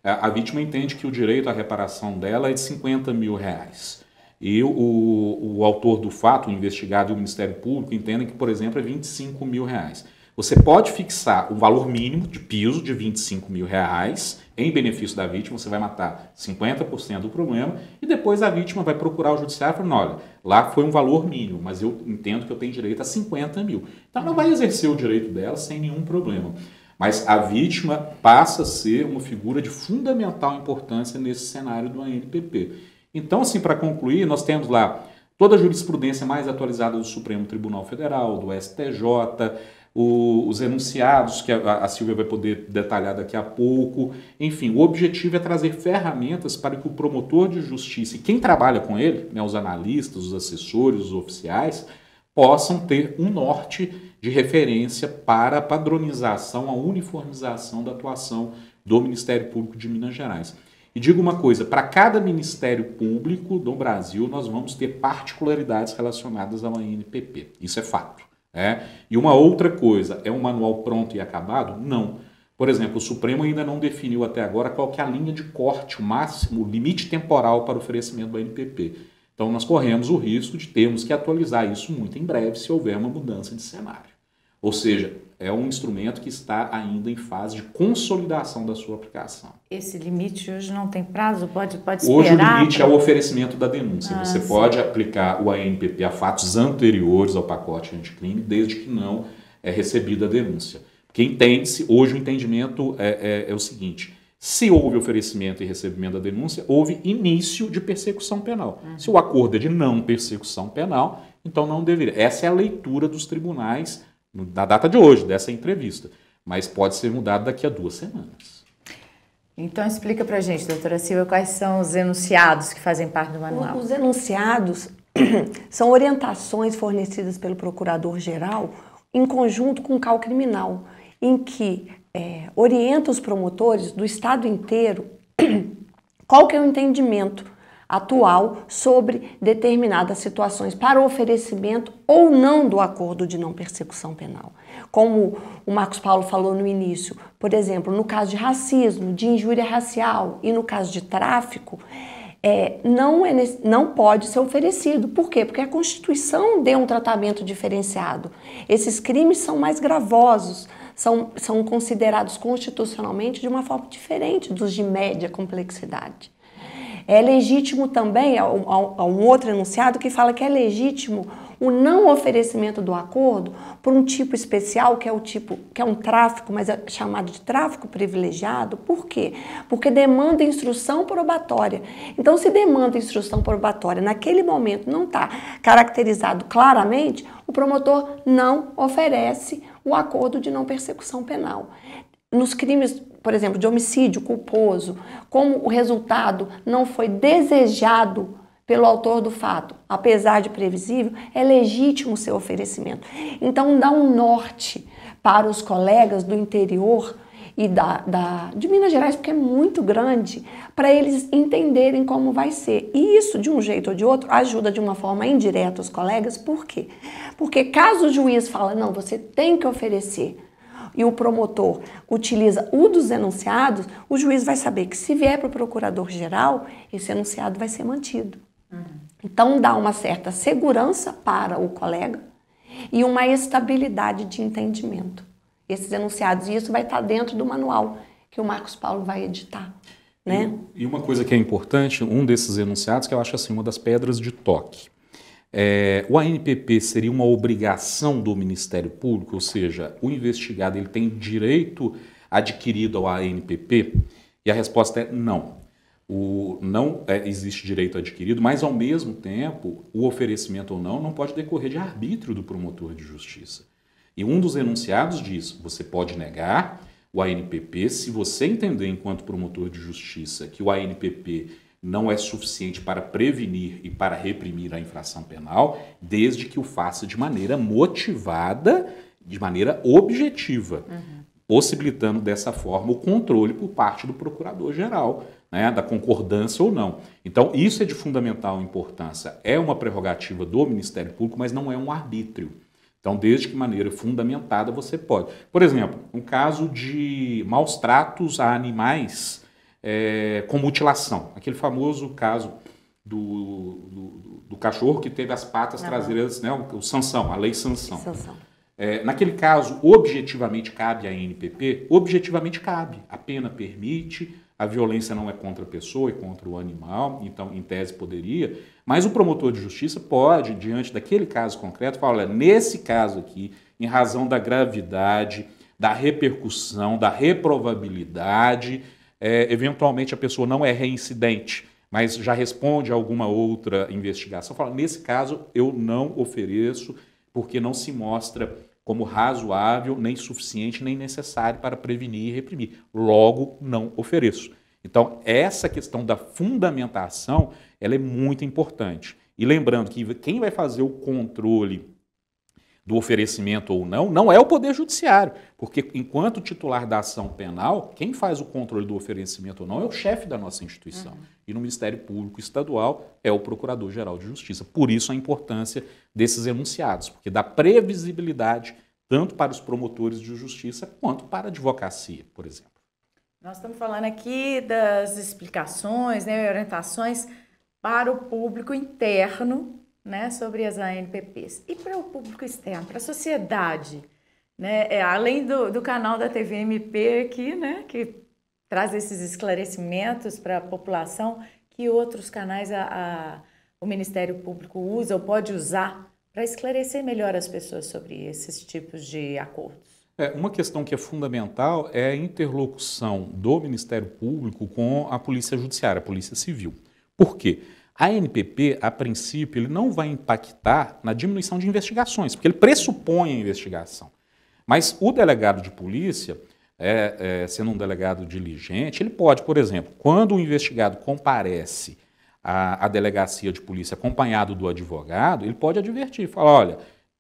a vítima entende que o direito à reparação dela é de R$50 mil. E o autor do fato, o investigado e o Ministério Público entendem que, por exemplo, é R$25 mil. Você pode fixar o valor mínimo de piso de R$25 mil em benefício da vítima, você vai matar 50% do problema e depois a vítima vai procurar o judiciário e falar, olha, lá foi um valor mínimo, mas eu entendo que eu tenho direito a 50 mil. Então ela vai exercer o direito dela sem nenhum problema. Mas a vítima passa a ser uma figura de fundamental importância nesse cenário do ANPP. Então, assim, para concluir, nós temos lá toda a jurisprudência mais atualizada do Supremo Tribunal Federal, do STJ, os enunciados que a Silvia vai poder detalhar daqui a pouco. Enfim, o objetivo é trazer ferramentas para que o promotor de justiça e quem trabalha com ele, né, os analistas, os assessores, os oficiais, possam ter um norte de referência para a padronização, a uniformização da atuação do Ministério Público de Minas Gerais. E digo uma coisa, para cada Ministério Público do Brasil, nós vamos ter particularidades relacionadas ao ANPP. Isso é fato. E uma outra coisa, é um manual pronto e acabado? Não. Por exemplo, o Supremo ainda não definiu até agora qual que é a linha de corte, o máximo, o limite temporal para o oferecimento do ANPP. Então nós corremos o risco de termos que atualizar isso muito em breve se houver uma mudança de cenário. Ou seja, é um instrumento que está ainda em fase de consolidação da sua aplicação. Esse limite hoje não tem prazo? Pode esperar? Hoje o limite é o oferecimento da denúncia. Você pode aplicar o ANPP a fatos anteriores ao pacote anticrime, desde que não é recebida a denúncia. Porque entende-se, hoje o entendimento é o seguinte: se houve oferecimento e recebimento da denúncia, houve início de persecução penal. Se o acordo é de não persecução penal, então não deveria. Essa é a leitura dos tribunais na data de hoje, dessa entrevista. Mas pode ser mudado daqui a 2 semanas. Então explica pra gente, doutora Silvia, quais são os enunciados que fazem parte do manual. Os enunciados são orientações fornecidas pelo Procurador-Geral em conjunto com o CAU criminal, em que orienta os promotores do Estado inteiro qual que é o entendimento atual sobre determinadas situações para oferecimento ou não do acordo de não persecução penal. Como o Marcos Paulo falou no início, por exemplo, no caso de racismo, de injúria racial e no caso de tráfico, não pode ser oferecido. Por quê? Porque a Constituição deu um tratamento diferenciado. Esses crimes são mais gravosos, são considerados constitucionalmente de uma forma diferente dos de média complexidade. É legítimo também, há um outro enunciado que fala que é legítimo o não oferecimento do acordo por um tipo especial, que é um tráfico, mas é chamado de tráfico privilegiado. Por quê? Porque demanda instrução probatória. Então, se demanda instrução probatória naquele momento não está caracterizado claramente, o promotor não oferece o acordo de não persecução penal. Nos crimes, por exemplo, de homicídio culposo, como o resultado não foi desejado pelo autor do fato, apesar de previsível, é legítimo seu oferecimento. Então, dá um norte para os colegas do interior e de Minas Gerais, porque é muito grande, para eles entenderem como vai ser. E isso, de um jeito ou de outro, ajuda de uma forma indireta os colegas. Por quê? Porque caso o juiz fala, não, você tem que oferecer, e o promotor utiliza o dos enunciados, o juiz vai saber que se vier para o procurador-geral, esse enunciado vai ser mantido. Então dá uma certa segurança para o colega e uma estabilidade de entendimento. Esses enunciados, e isso vai estar dentro do manual que o Marcos Paulo vai editar. Né? E uma coisa que é importante, um desses enunciados, que eu acho assim, uma das pedras de toque. O ANPP seria uma obrigação do Ministério Público, ou seja, o investigado ele tem direito adquirido ao ANPP? E a resposta é não. Não existe direito adquirido, mas ao mesmo tempo o oferecimento ou não pode decorrer de arbítrio do promotor de justiça. E um dos enunciados diz, você pode negar o ANPP se você entender enquanto promotor de justiça que o ANPP não é suficiente para prevenir e para reprimir a infração penal, desde que o faça de maneira motivada, de maneira objetiva, possibilitando dessa forma o controle por parte do procurador-geral, né, da concordância ou não. Então, isso é de fundamental importância. É uma prerrogativa do Ministério Público, mas não é um arbítrio. Então, desde que maneira fundamentada você pode. Por exemplo, um caso de maus tratos a animais com mutilação. Aquele famoso caso do cachorro que teve as patas traseiras, né, o Sansão, a lei Sansão. Naquele caso, objetivamente cabe a ANPP? Objetivamente cabe. A pena permite, a violência não é contra a pessoa, é contra o animal, então, em tese, poderia. Mas o promotor de justiça pode, diante daquele caso concreto, falar, olha, nesse caso aqui, em razão da gravidade, da repercussão, da reprovabilidade, eventualmente a pessoa não é reincidente, mas já responde a alguma outra investigação, fala, nesse caso eu não ofereço porque não se mostra como razoável, nem suficiente, nem necessário para prevenir e reprimir. Logo, não ofereço. Então, essa questão da fundamentação, ela é muito importante. E lembrando que quem vai fazer o controle do oferecimento ou não, não é o Poder Judiciário, porque enquanto titular da ação penal, quem faz o controle do oferecimento ou não é o chefe da nossa instituição. E no Ministério Público Estadual é o Procurador-Geral de Justiça. Por isso a importância desses enunciados, porque dá previsibilidade tanto para os promotores de justiça quanto para a advocacia, por exemplo. Nós estamos falando aqui das explicações, né, orientações para o público interno, né, sobre as ANPPs. E para o público externo, para a sociedade, né, além do canal da TVMP aqui, né, que traz esses esclarecimentos para a população, que outros canais o Ministério Público usa ou pode usar para esclarecer melhor as pessoas sobre esses tipos de acordos? Uma questão que é fundamental é a interlocução do Ministério Público com a Polícia Judiciária, a Polícia Civil. Por quê? A ANPP, a princípio, ele não vai impactar na diminuição de investigações, porque ele pressupõe a investigação. Mas o delegado de polícia, sendo um delegado diligente, ele pode, por exemplo, quando o investigado comparece à delegacia de polícia acompanhado do advogado, ele pode advertir, falar, olha,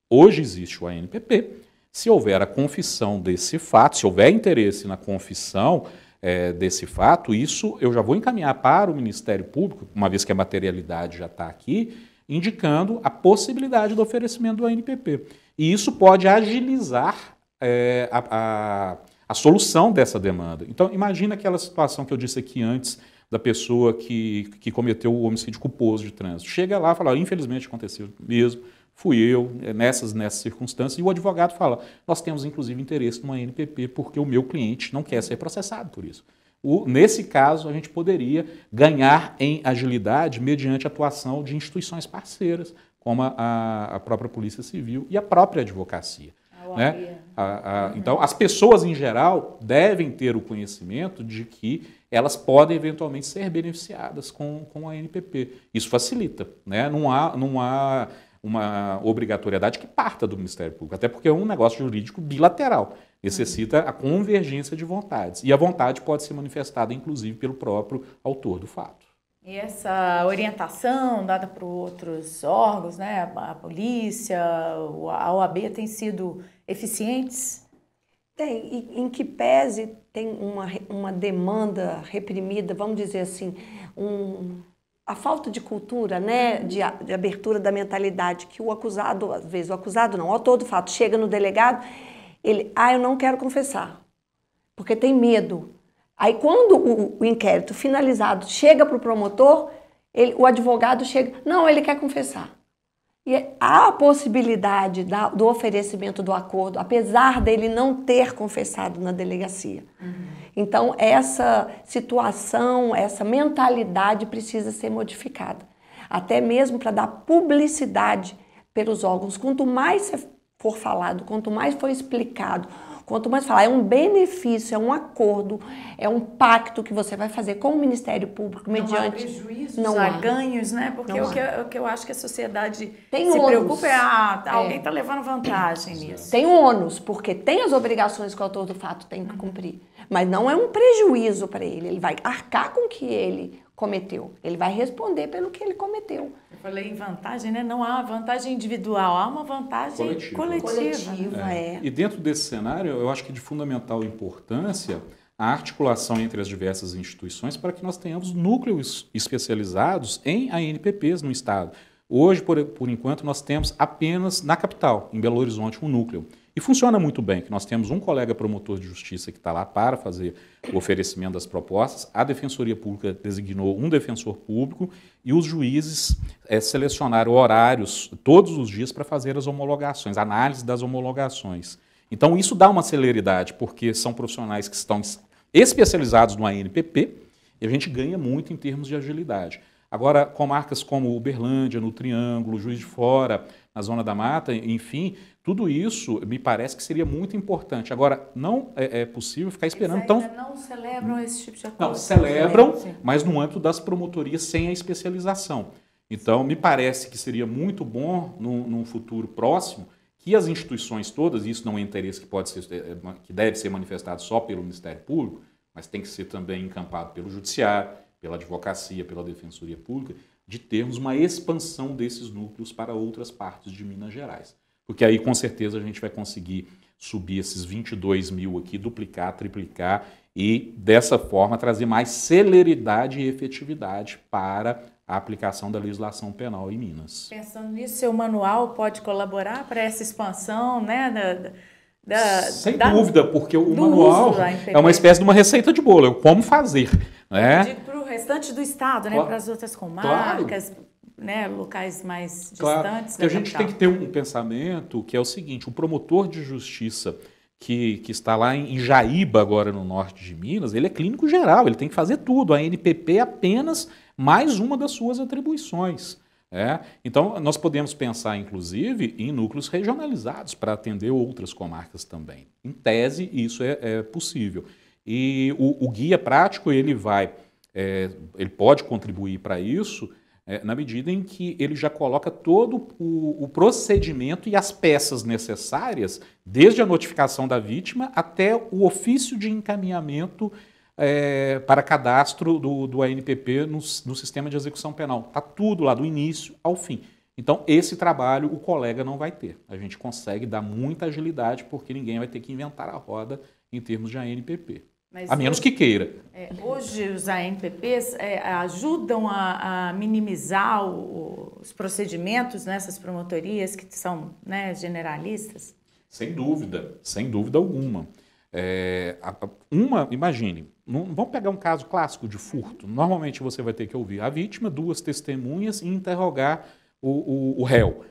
hoje existe o ANPP, se houver a confissão desse fato, se houver interesse na confissão desse fato, isso eu já vou encaminhar para o Ministério Público, uma vez que a materialidade já está aqui, indicando a possibilidade do oferecimento do ANPP. E isso pode agilizar a solução dessa demanda. Então, imagina aquela situação que eu disse aqui antes, da pessoa que cometeu o homicídio culposo de trânsito. Chega lá e fala, infelizmente aconteceu mesmo, fui eu, nessas circunstâncias, e o advogado fala, nós temos inclusive interesse numa ANPP porque o meu cliente não quer ser processado por isso. Nesse caso, a gente poderia ganhar em agilidade mediante a atuação de instituições parceiras, como a própria Polícia Civil e a própria advocacia. Né? Então, as pessoas em geral devem ter o conhecimento de que elas podem eventualmente ser beneficiadas com a ANPP. Isso facilita, né? Não há uma obrigatoriedade que parta do Ministério Público, até porque é um negócio jurídico bilateral, necessita a convergência de vontades, e a vontade pode ser manifestada, inclusive, pelo próprio autor do fato. E essa orientação dada por outros órgãos, né, a polícia, a OAB, tem sido eficientes? Tem, em que pese tem uma demanda reprimida, vamos dizer assim, a falta de cultura, né, de abertura da mentalidade, que o acusado, às vezes o acusado não, o autor do fato chega no delegado, ele, eu não quero confessar, porque tem medo. Aí quando o inquérito finalizado chega para o promotor, o advogado chega, não, ele quer confessar. E há a possibilidade do oferecimento do acordo, apesar dele não ter confessado na delegacia. Então, essa situação, essa mentalidade precisa ser modificada. Até mesmo para dar publicidade pelos órgãos. Quanto mais for falado, quanto mais for explicado, quanto mais falar, é um benefício, é um acordo, é um pacto que você vai fazer com o Ministério Público mediante... Não há prejuízos, não há ganhos, né? Porque o que eu acho que a sociedade tem se preocupa alguém está levando vantagem nisso. Tem ônus, porque tem as obrigações que o autor do fato tem que cumprir. Mas não é um prejuízo para ele, ele vai arcar com o que ele cometeu, ele vai responder pelo que ele cometeu. Eu falei em vantagem, né? Não há vantagem individual, há uma vantagem coletiva. E dentro desse cenário, eu acho que de fundamental importância a articulação entre as diversas instituições para que nós tenhamos núcleos especializados em ANPPs no Estado. Hoje, por enquanto, nós temos apenas na capital, em Belo Horizonte, um núcleo. E funciona muito bem, que nós temos um colega promotor de justiça que está lá para fazer o oferecimento das propostas, a Defensoria Pública designou um defensor público e os juízes selecionaram horários todos os dias para fazer as homologações, análise das homologações. Então isso dá uma celeridade, porque são profissionais que estão especializados no ANPP e a gente ganha muito em termos de agilidade. Agora, comarcas como Uberlândia, no Triângulo, Juiz de Fora, na Zona da Mata, enfim, tudo isso me parece que seria muito importante. Agora, não é possível ficar esperando tão... não celebram esse tipo de acordo? Não, celebram, mas no âmbito das promotorias sem a especialização. Então, me parece que seria muito bom, num futuro próximo, que as instituições todas, e isso não é interesse que deve ser manifestado só pelo Ministério Público, mas tem que ser também encampado pelo Judiciário, pela Advocacia, pela Defensoria Pública, de termos uma expansão desses núcleos para outras partes de Minas Gerais. porque aí com certeza a gente vai conseguir subir esses 22 mil aqui, duplicar, triplicar e dessa forma trazer mais celeridade e efetividade para a aplicação da legislação penal em Minas. Pensando nisso, seu manual pode colaborar para essa expansão, né, sem dúvida, porque o manual é uma espécie de uma receita de bolo, é como fazer. Né? Eu digo para o restante do estado, né, para as outras comarcas, né, locais mais distantes. Porque a gente tem que ter um pensamento que é o seguinte, o promotor de justiça que está lá em Jaíba, agora no norte de Minas, ele é clínico geral, ele tem que fazer tudo, a ANPP é apenas mais uma das suas atribuições. Então, nós podemos pensar, inclusive, em núcleos regionalizados para atender outras comarcas também. Em tese, isso é possível. E o guia prático, ele pode contribuir para isso na medida em que ele já coloca todo o procedimento e as peças necessárias, desde a notificação da vítima até o ofício de encaminhamento para cadastro do ANPP no sistema de execução penal. Está tudo lá, do início ao fim. Então, esse trabalho o colega não vai ter. A gente consegue dar muita agilidade porque ninguém vai ter que inventar a roda em termos de ANPP. A menos que queira. Hoje os ANPPs ajudam a minimizar os procedimentos nessas promotorias que são, né, generalistas? Sem dúvida alguma. Imagine, vamos pegar um caso clássico de furto. Normalmente você vai ter que ouvir a vítima, 2 testemunhas e interrogar o réu.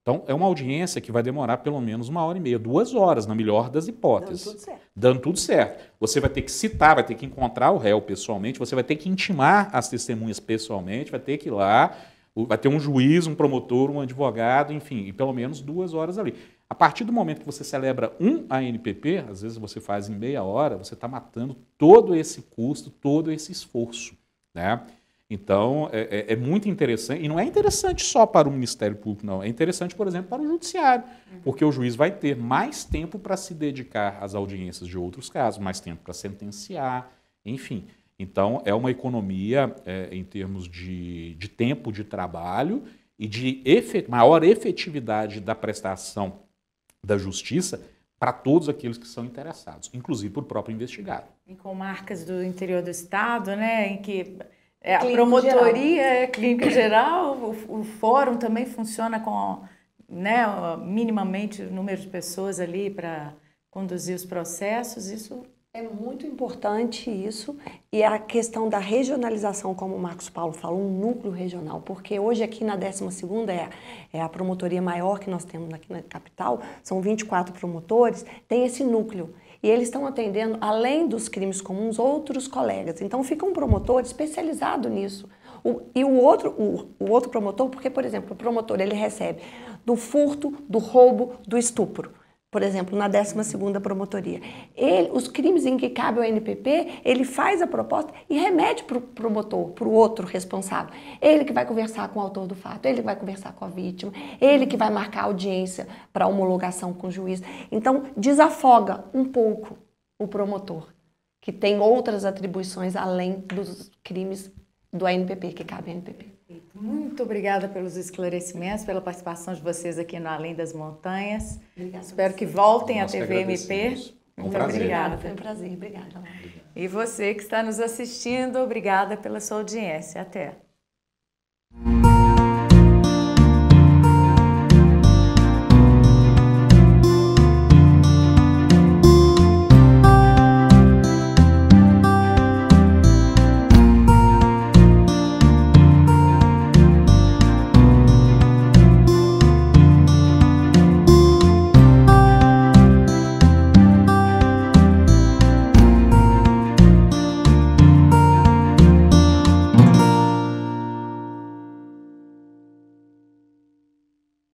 Então, é uma audiência que vai demorar pelo menos 1h30, 2 horas, na melhor das hipóteses. Dando tudo certo. Você vai ter que citar, vai ter que encontrar o réu pessoalmente, você vai ter que intimar as testemunhas pessoalmente, vai ter que ir lá, vai ter um juiz, um promotor, um advogado, enfim, e pelo menos 2 horas ali. A partir do momento que você celebra um ANPP, às vezes você faz em meia hora, você está matando todo esse custo, todo esse esforço, né? Então, é muito interessante, e não é interessante só para o Ministério Público, não, é interessante, por exemplo, para o Judiciário, porque o juiz vai ter mais tempo para se dedicar às audiências de outros casos, mais tempo para sentenciar, enfim. Então, é uma economia em termos de tempo de trabalho e de maior efetividade da prestação da justiça para todos aqueles que são interessados, inclusive para o próprio investigado. Em comarcas do interior do estado, né, em que a promotoria é clínica geral, o fórum também funciona com, né, minimamente o número de pessoas ali para conduzir os processos, isso... É muito importante isso, e a questão da regionalização, como o Marcos Paulo falou, um núcleo regional, porque hoje aqui na 12ª é a promotoria maior que nós temos aqui na capital, são 24 promotores, tem esse núcleo. E eles estão atendendo, além dos crimes comuns, outros colegas. Então, fica um promotor especializado nisso. E o outro promotor, porque, por exemplo, o promotor ele recebe do furto, do roubo, do estupro. Por exemplo, na 12ª promotoria. Os crimes em que cabe o ANPP, ele faz a proposta e remete para o promotor, para o outro responsável. Ele que vai conversar com o autor do fato, ele que vai conversar com a vítima, ele que vai marcar a audiência para homologação com o juiz. Então, desafoga um pouco o promotor, que tem outras atribuições além dos crimes do ANPP, que cabe ao ANPP. Muito obrigada pelos esclarecimentos, pela participação de vocês aqui no Além das Montanhas. Obrigada. Espero que voltem à TVMP. Muito obrigada. Foi um prazer, obrigada. E você que está nos assistindo, obrigada pela sua audiência. Até.